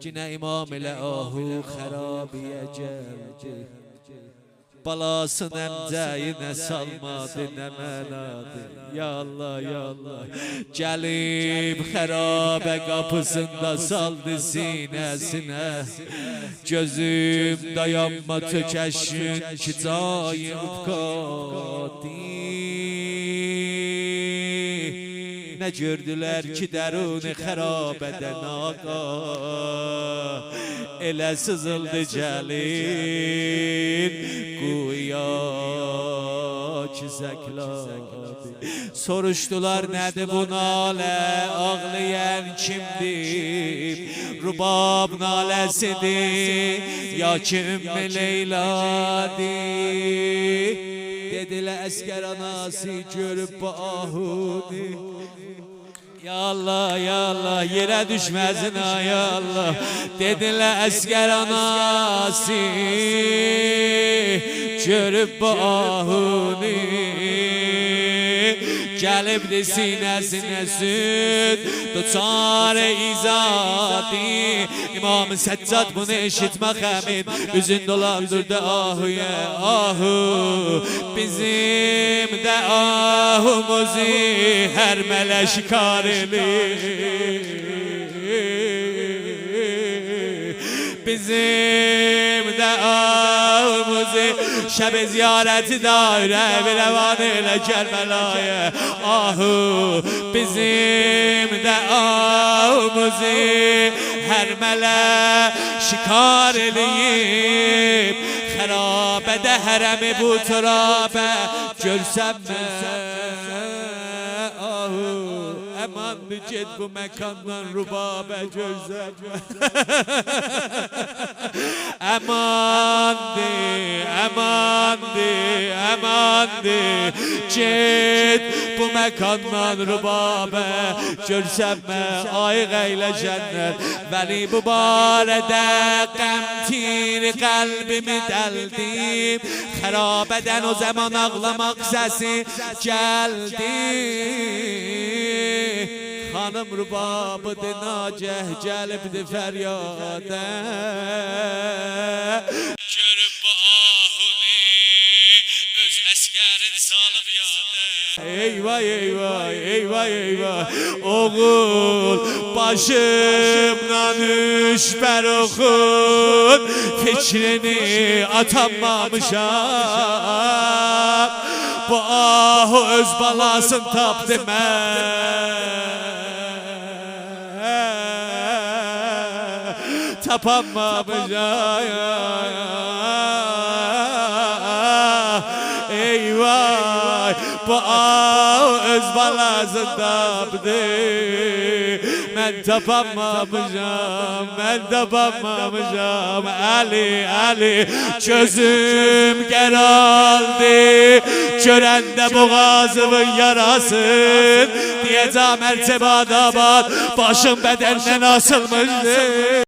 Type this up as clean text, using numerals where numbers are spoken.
Cinə imam ilə ahu xərabiyə gəldi. Balasın əmcəyinə salmadı, nə mənadı. Ya Allah, ya Allah. Gəlib xərabə qapısında saldı sinəsinə. Gözüm dayanma tökəşün ki cayım qadi. Nə gördülər ki dəruni xərabədən aqa. Elə sızıldı gəlin Güya ki zəkladı. Soruşdular nədir bu nalə, ağlayan kimdir? Rubab naləsidir ya ki Ümmü Leyladır. Dedilə əskər anası görüb bu ahuni. Ya Allah, ya Allah, yerə düşməsin ha, ya Allah. Dedilə əskər anası görüb bu ahuni. Gəlibdi sinəsinə süd duçarə izadi. İmam-ı Səccad bunu eşitmək həmin üzün dolandırdı ahuya. Ahu bizim də ahumuzu hər mələ şikar elir. Bizim də ahumuzu şəb ziyarəti dairə bir rəvan elə Kərbəlaya. Ahu bizim də ahumuzu hər mələ şikar eləyib. Xərabədə hərəmi bu turabə görsəm mən. Ahu əmandı get bu məkandan rubabə görsəm mən. Əmandı, əmandı, əmandı get bu məkandan rubabə görsəm mən. Ayıq eylə cənnət vəli bu barədə qəmtir qəlbimi dəldim. Xərabədən o zaman ağlamaq səsi gəldi. Xanım rubabıdır nacəh gəlibdi fəryadə. Görüb bu ahuni öz əskərin salıb yadə. Eyvah eyvah eyvah eyvah. Oğul başımdan üç bər oxun. Fikrini atanmamışam. Bu ahu öz balasını tapdı mən. Tapamamışam. Eyvah bu ahu öz balasını tapdı. Mən tapamamışam, mən tapamamışam. Əli, Əli, gözüm qəraldı. Görəndə boğazımın yarasın. Diyəcəm ərtəbad abad, başım bədəndən asılmışdı.